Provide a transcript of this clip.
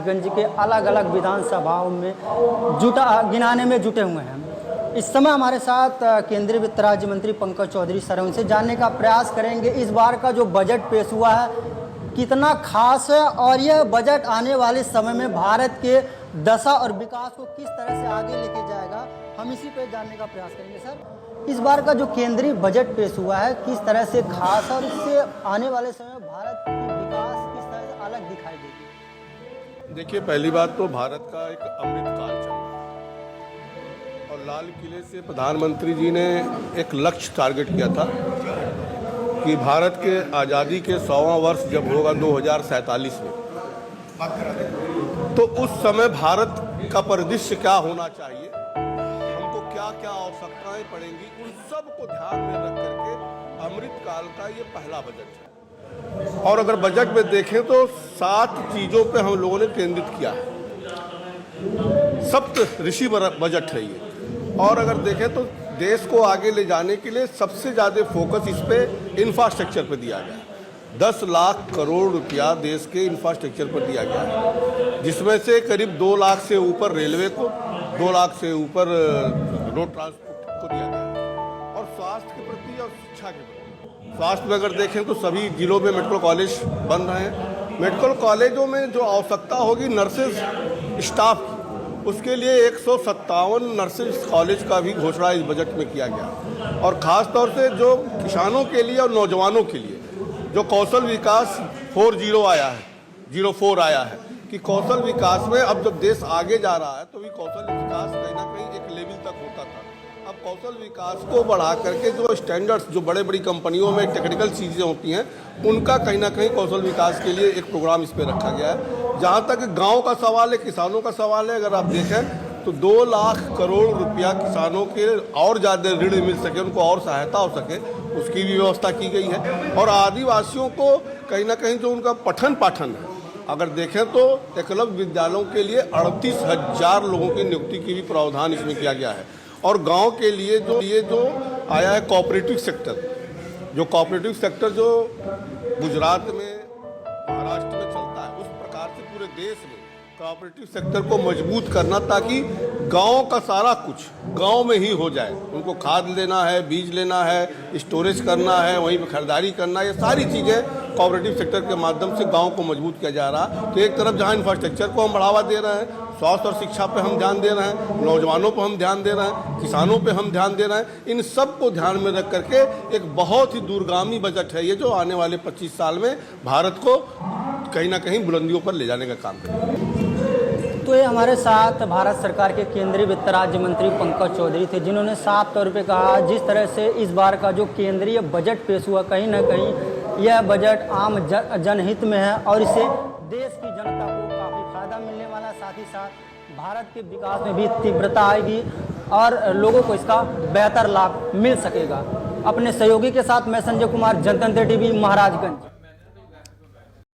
गंज के अलग अलग विधानसभाओं में गिनाने में जुटे हुए हैं। इस समय हमारे साथ केंद्रीय वित्त राज्य मंत्री पंकज चौधरी सर, उनसे जानने का प्रयास करेंगे इस बार का जो बजट पेश हुआ है कितना खास है और यह बजट आने वाले समय में भारत के दशा और विकास को किस तरह से आगे लेके जाएगा, हम इसी पे जानने का प्रयास करेंगे। सर, इस बार का जो केंद्रीय बजट पेश हुआ है किस तरह से खास है और इससे आने वाले समय में भारत की विकास किस तरह से अलग दिखाई देगी? देखिए, पहली बात तो भारत का एक अमृत काल चल रहा है और लाल किले से प्रधानमंत्री जी ने एक लक्ष्य टारगेट किया था कि भारत के आज़ादी के 100वां वर्ष जब होगा 2047 में, तो उस समय भारत का परिदृश्य क्या होना चाहिए, हमको क्या क्या आवश्यकताएं पड़ेंगी, उन सब को ध्यान में रख करके अमृत काल का ये पहला बजट है। और अगर बजट में देखें तो 7 चीज़ों पे हम लोगों ने केंद्रित किया है। सप्त ऋषि बजट है ये। और अगर देखें तो देश को आगे ले जाने के लिए सबसे ज़्यादा फोकस इस पे इंफ्रास्ट्रक्चर पे दिया गया है। 10 लाख करोड़ रुपया देश के इंफ्रास्ट्रक्चर पर दिया गया है, जिसमें से करीब 2 लाख से ऊपर रेलवे को, 2 लाख से ऊपर रोड ट्रांसपोर्ट को दिया गया है। और स्वास्थ्य के प्रति और शिक्षा के प्रति, स्वास्थ्य में अगर देखें तो सभी जिलों में मेडिकल कॉलेज बन रहे हैं। मेडिकल कॉलेजों में जो आवश्यकता होगी नर्सेज स्टाफ, उसके लिए 157 नर्सिंग कॉलेज का भी घोषणा इस बजट में किया गया। और ख़ास तौर से जो किसानों के लिए और नौजवानों के लिए जो कौशल विकास 4.0 आया है, 04 आया है, कि कौशल विकास में अब जब देश आगे जा रहा है तो भी कौशल विकास कहीं ना कहीं एक लेवल तक होता था। अब कौशल विकास को बढ़ा करके जो स्टैंडर्ड्स, जो बड़े बड़ी कंपनियों में टेक्निकल चीज़ें होती हैं, उनका कहीं ना कहीं कौशल विकास के लिए एक प्रोग्राम इस पर रखा गया है। जहाँ तक गांव का सवाल है, किसानों का सवाल है, अगर आप देखें तो 2 लाख करोड़ रुपया किसानों के और ज़्यादा ऋण मिल सके, उनको और सहायता हो सके, उसकी भी व्यवस्था की गई है। और आदिवासियों को कहीं ना कहीं जो उनका पठन पाठन है, अगर देखें तो एकलव्य विद्यालयों के लिए 38,000 लोगों की नियुक्ति की भी प्रावधान इसमें किया गया है। और गांव के लिए जो आया है कोऑपरेटिव सेक्टर, जो कोऑपरेटिव सेक्टर जो गुजरात में, महाराष्ट्र में चलता है, उस प्रकार से पूरे देश में कोऑपरेटिव सेक्टर को मजबूत करना, ताकि गांव का सारा कुछ गांव में ही हो जाए। उनको खाद लेना है, बीज लेना है, स्टोरेज करना है, वहीं पर खरीदारी करना है, ये सारी चीज़ें कोऑपरेटिव सेक्टर के माध्यम से गांव को मजबूत किया जा रहा है। तो एक तरफ जहां इंफ्रास्ट्रक्चर को हम बढ़ावा दे रहे हैं, स्वास्थ्य और शिक्षा पे हम ध्यान दे रहे हैं, नौजवानों पर हम ध्यान दे रहे हैं, किसानों पे हम ध्यान दे रहे हैं, इन सब को ध्यान में रख करके एक बहुत ही दूरगामी बजट है ये, जो आने वाले 25 साल में भारत को कहीं ना कहीं बुलंदियों पर ले जाने का काम करेगा। तो ये हमारे साथ भारत सरकार के केंद्रीय वित्त राज्य मंत्री पंकज चौधरी थे, जिन्होंने साफ तौर पे कहा जिस तरह से इस बार का जो केंद्रीय बजट पेश हुआ, कहीं ना कहीं यह बजट आम जनहित में है और इससे देश की जनता को काफ़ी फायदा मिलने वाला, साथ ही साथ भारत के विकास में भी तीव्रता आएगी और लोगों को इसका बेहतर लाभ मिल सकेगा। अपने सहयोगी के साथ मैं संजय कुमार, जनतंत्र टीवी, महाराजगंज।